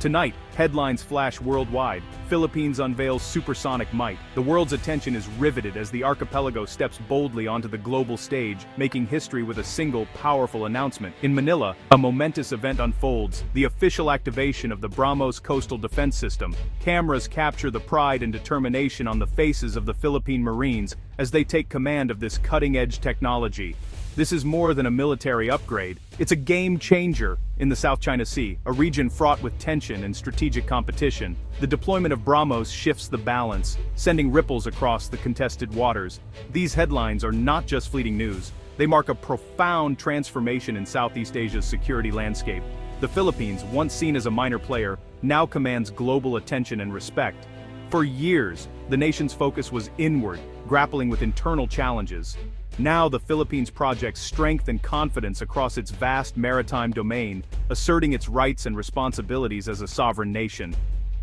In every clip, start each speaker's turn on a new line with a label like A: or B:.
A: Tonight, headlines flash worldwide. Philippines unveils supersonic might. The world's attention is riveted as the archipelago steps boldly onto the global stage, making history with a single, powerful announcement. In Manila, a momentous event unfolds, the official activation of the BrahMos coastal defense system. Cameras capture the pride and determination on the faces of the Philippine Marines as they take command of this cutting-edge technology. This is more than a military upgrade, it's a game changer. In the South China Sea, a region fraught with tension and strategic competition, the deployment of BrahMos shifts the balance, sending ripples across the contested waters. These headlines are not just fleeting news, they mark a profound transformation in Southeast Asia's security landscape. The Philippines, once seen as a minor player, now commands global attention and respect. For years, the nation's focus was inward, grappling with internal challenges. Now the Philippines projects strength and confidence across its vast maritime domain, asserting its rights and responsibilities as a sovereign nation.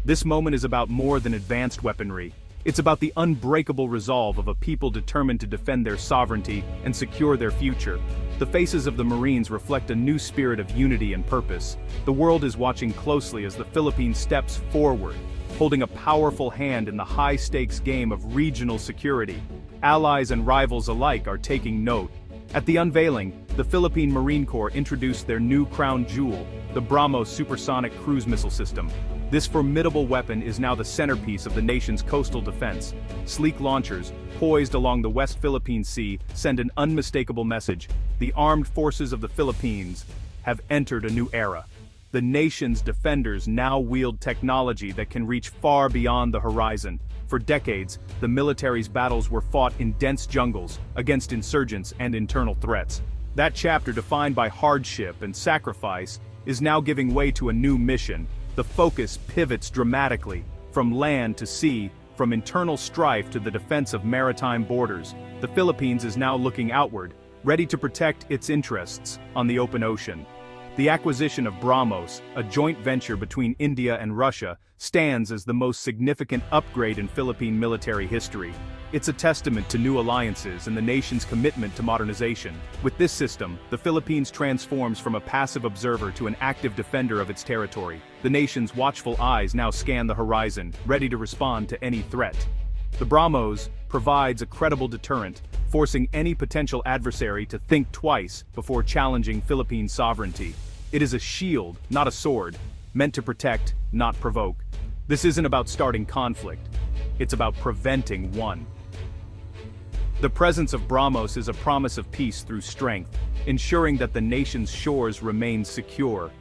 A: This moment is about more than advanced weaponry. It's about the unbreakable resolve of a people determined to defend their sovereignty and secure their future. The faces of the Marines reflect a new spirit of unity and purpose. The world is watching closely as the Philippines steps forward, holding a powerful hand in the high-stakes game of regional security. Allies and rivals alike are taking note. At the unveiling, the Philippine Marine Corps introduced their new crown jewel, the BrahMos supersonic cruise missile system. This formidable weapon is now the centerpiece of the nation's coastal defense. Sleek launchers, poised along the West Philippine Sea, send an unmistakable message. The armed forces of the Philippines have entered a new era. The nation's defenders now wield technology that can reach far beyond the horizon. For decades, the military's battles were fought in dense jungles, against insurgents and internal threats. That chapter defined by hardship and sacrifice is now giving way to a new mission. The focus pivots dramatically, from land to sea, from internal strife to the defense of maritime borders. The Philippines is now looking outward, ready to protect its interests on the open ocean. The acquisition of BrahMos, a joint venture between India and Russia, stands as the most significant upgrade in Philippine military history. It's a testament to new alliances and the nation's commitment to modernization. With this system, the Philippines transforms from a passive observer to an active defender of its territory. The nation's watchful eyes now scan the horizon, ready to respond to any threat. The BrahMos provides a credible deterrent, forcing any potential adversary to think twice before challenging Philippine sovereignty. It is a shield, not a sword, meant to protect, not provoke. This isn't about starting conflict, it's about preventing one. The presence of BrahMos is a promise of peace through strength, ensuring that the nation's shores remain secure.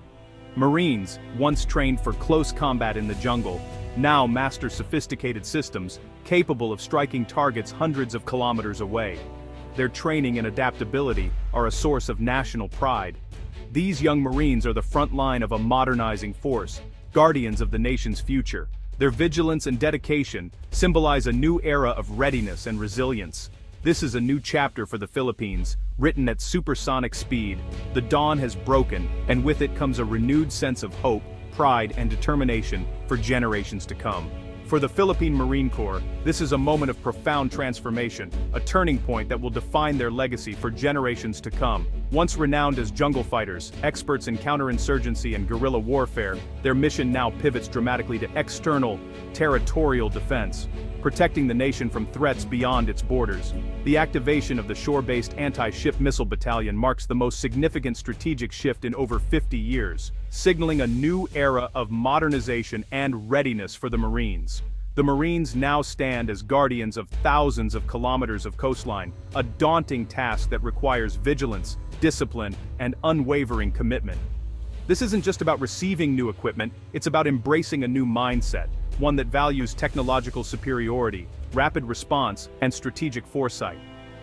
A: Marines, once trained for close combat in the jungle, now master sophisticated systems capable of striking targets hundreds of kilometers away. Their training and adaptability are a source of national pride. These young Marines are the front line of a modernizing force, guardians of the nation's future. Their vigilance and dedication symbolize a new era of readiness and resilience. This is a new chapter for the Philippines, written at supersonic speed. The dawn has broken, and with it comes a renewed sense of hope, pride, and determination for generations to come. For the Philippine Marine Corps, this is a moment of profound transformation, a turning point that will define their legacy for generations to come. Once renowned as jungle fighters, experts in counterinsurgency and guerrilla warfare, their mission now pivots dramatically to external, territorial defense, protecting the nation from threats beyond its borders. The activation of the shore-based anti-ship missile battalion marks the most significant strategic shift in over 50 years, signaling a new era of modernization and readiness for the Marines. The Marines now stand as guardians of thousands of kilometers of coastline, a daunting task that requires vigilance, discipline, and unwavering commitment. This isn't just about receiving new equipment, it's about embracing a new mindset, one that values technological superiority, rapid response, and strategic foresight.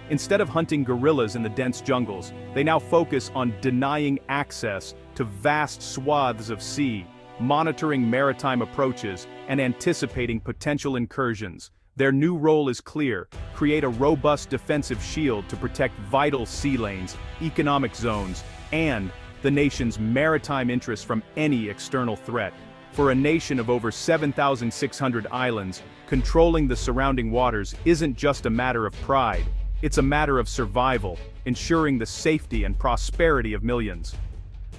A: Instead of hunting guerrillas in the dense jungles, they now focus on denying access to vast swaths of sea, monitoring maritime approaches, and anticipating potential incursions. Their new role is clear: create a robust defensive shield to protect vital sea lanes, economic zones, and the nation's maritime interests from any external threat. For a nation of over 7,600 islands, controlling the surrounding waters isn't just a matter of pride, it's a matter of survival, ensuring the safety and prosperity of millions.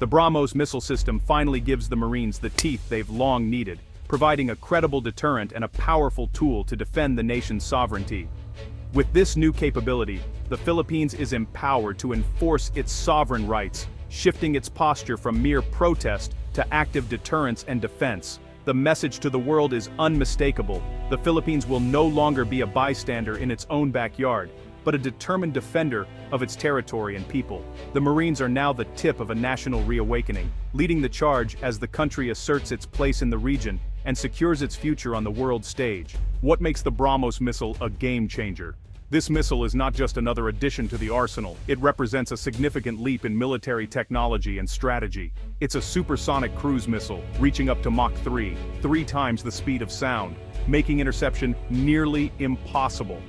A: The BrahMos missile system finally gives the Marines the teeth they've long needed, providing a credible deterrent and a powerful tool to defend the nation's sovereignty. With this new capability, the Philippines is empowered to enforce its sovereign rights, shifting its posture from mere protest to active deterrence and defense. The message to the world is unmistakable. The Philippines will no longer be a bystander in its own backyard, but a determined defender of its territory and people. The Marines are now the tip of a national reawakening, leading the charge as the country asserts its place in the region and secures its future on the world stage. What makes the BrahMos missile a game changer? This missile is not just another addition to the arsenal, it represents a significant leap in military technology and strategy. It's a supersonic cruise missile, reaching up to Mach 3, 3 times the speed of sound, making interception nearly impossible.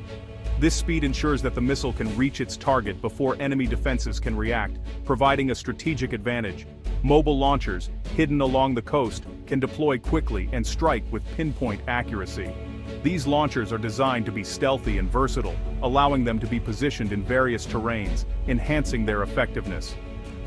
A: This speed ensures that the missile can reach its target before enemy defenses can react, providing a strategic advantage. Mobile launchers, hidden along the coast, can deploy quickly and strike with pinpoint accuracy. These launchers are designed to be stealthy and versatile, allowing them to be positioned in various terrains, enhancing their effectiveness.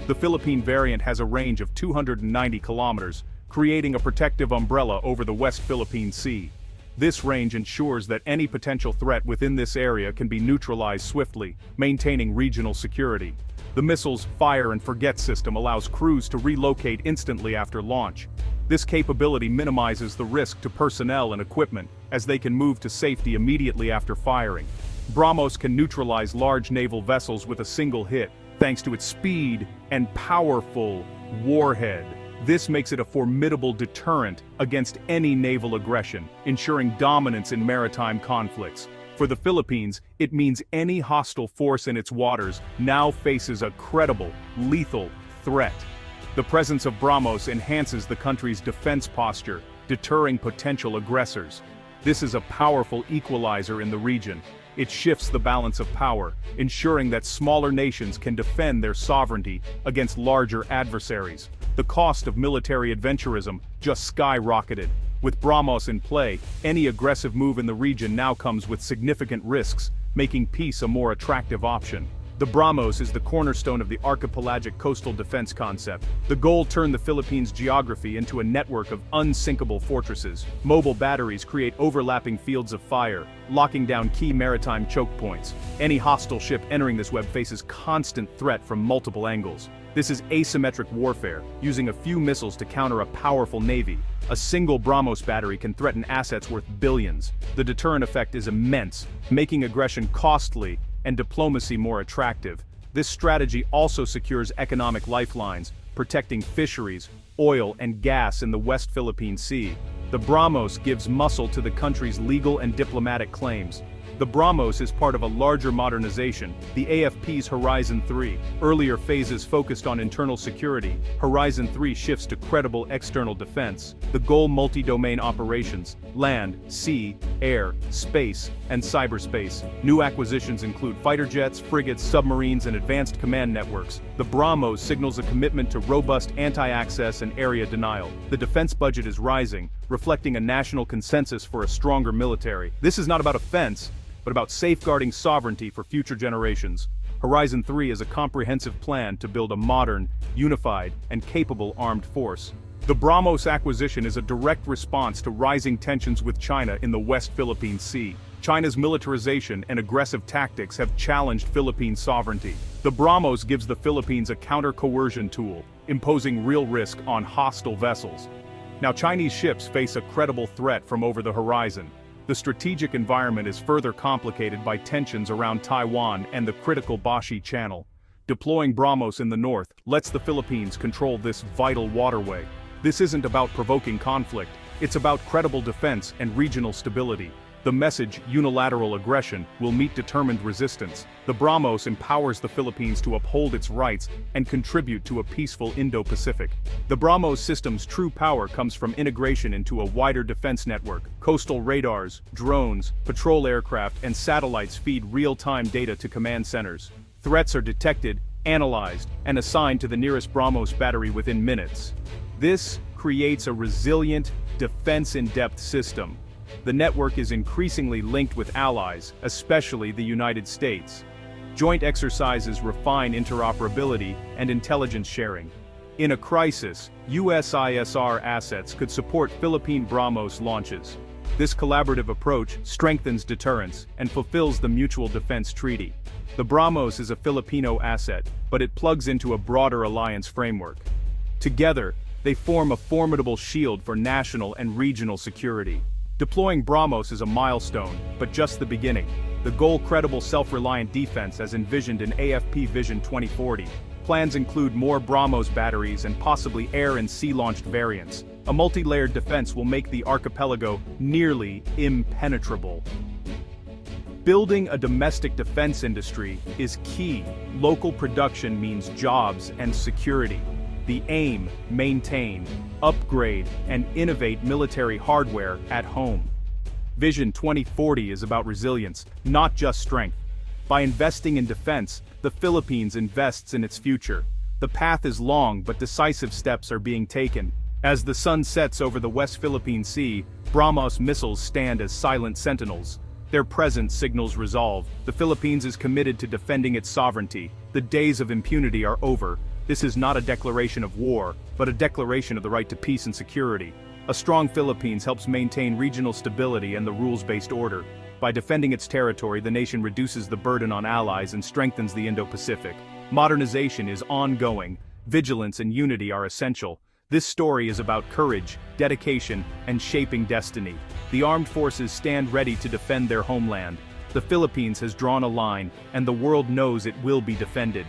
A: The Philippine variant has a range of 290 kilometers, creating a protective umbrella over the West Philippine Sea. This range ensures that any potential threat within this area can be neutralized swiftly, maintaining regional security. The missile's fire and forget system allows crews to relocate instantly after launch. This capability minimizes the risk to personnel and equipment, as they can move to safety immediately after firing. BrahMos can neutralize large naval vessels with a single hit, thanks to its speed and powerful warhead. This makes it a formidable deterrent against any naval aggression, ensuring dominance in maritime conflicts. For the Philippines, it means any hostile force in its waters now faces a credible, lethal threat. The presence of BrahMos enhances the country's defense posture, deterring potential aggressors. This is a powerful equalizer in the region. It shifts the balance of power, ensuring that smaller nations can defend their sovereignty against larger adversaries. The cost of military adventurism just skyrocketed. With BrahMos in play, any aggressive move in the region now comes with significant risks, making peace a more attractive option. The BrahMos is the cornerstone of the archipelagic coastal defense concept. The goal turned the Philippines' geography into a network of unsinkable fortresses. Mobile batteries create overlapping fields of fire, locking down key maritime choke points. Any hostile ship entering this web faces constant threat from multiple angles. This is asymmetric warfare, using a few missiles to counter a powerful navy. A single BrahMos battery can threaten assets worth billions. The deterrent effect is immense, making aggression costly and diplomacy more attractive. This strategy also secures economic lifelines, protecting fisheries, oil and gas in the West Philippine Sea. The BrahMos gives muscle to the country's legal and diplomatic claims. The BrahMos is part of a larger modernization, the AFP's Horizon 3. Earlier phases focused on internal security. Horizon 3 shifts to credible external defense. The goal: multi-domain operations, land, sea, air, space, and cyberspace. New acquisitions include fighter jets, frigates, submarines, and advanced command networks. The BrahMos signals a commitment to robust anti-access and area denial. The defense budget is rising, reflecting a national consensus for a stronger military. This is not about offense, but about safeguarding sovereignty for future generations. Horizon 3 is a comprehensive plan to build a modern, unified, and capable armed force. The BrahMos acquisition is a direct response to rising tensions with China in the West Philippine Sea. China's militarization and aggressive tactics have challenged Philippine sovereignty. The BrahMos gives the Philippines a counter-coercion tool, imposing real risk on hostile vessels. Now, Chinese ships face a credible threat from over the horizon. The strategic environment is further complicated by tensions around Taiwan and the critical Bashi Channel. Deploying BrahMos in the north lets the Philippines control this vital waterway. This isn't about provoking conflict, it's about credible defense and regional stability. The message, unilateral aggression, will meet determined resistance. The BrahMos empowers the Philippines to uphold its rights and contribute to a peaceful Indo-Pacific. The BrahMos system's true power comes from integration into a wider defense network. Coastal radars, drones, patrol aircraft, and satellites feed real-time data to command centers. Threats are detected, analyzed, and assigned to the nearest BrahMos battery within minutes. This creates a resilient, defense-in-depth system. The network is increasingly linked with allies, especially the United States. Joint exercises refine interoperability and intelligence sharing. In a crisis, USISR assets could support Philippine BrahMos launches. This collaborative approach strengthens deterrence and fulfills the Mutual Defense Treaty. The BrahMos is a Filipino asset, but it plugs into a broader alliance framework. Together, they form a formidable shield for national and regional security. Deploying BrahMos is a milestone, but just the beginning. The goal: credible self-reliant defense as envisioned in AFP Vision 2040. Plans include more BrahMos batteries and possibly air and sea-launched variants. A multi-layered defense will make the archipelago nearly impenetrable. Building a domestic defense industry is key. Local production means jobs and security. The aim: maintain, upgrade, and innovate military hardware at home. Vision 2040 is about resilience, not just strength. By investing in defense, the Philippines invests in its future. The path is long, but decisive steps are being taken. As the sun sets over the West Philippine Sea, BrahMos missiles stand as silent sentinels. Their presence signals resolve. The Philippines is committed to defending its sovereignty. The days of impunity are over. This is not a declaration of war, but a declaration of the right to peace and security. A strong Philippines helps maintain regional stability and the rules-based order. By defending its territory, the nation reduces the burden on allies and strengthens the Indo-Pacific. Modernization is ongoing. Vigilance and unity are essential. This story is about courage, dedication, and shaping destiny. The armed forces stand ready to defend their homeland. The Philippines has drawn a line, and the world knows it will be defended.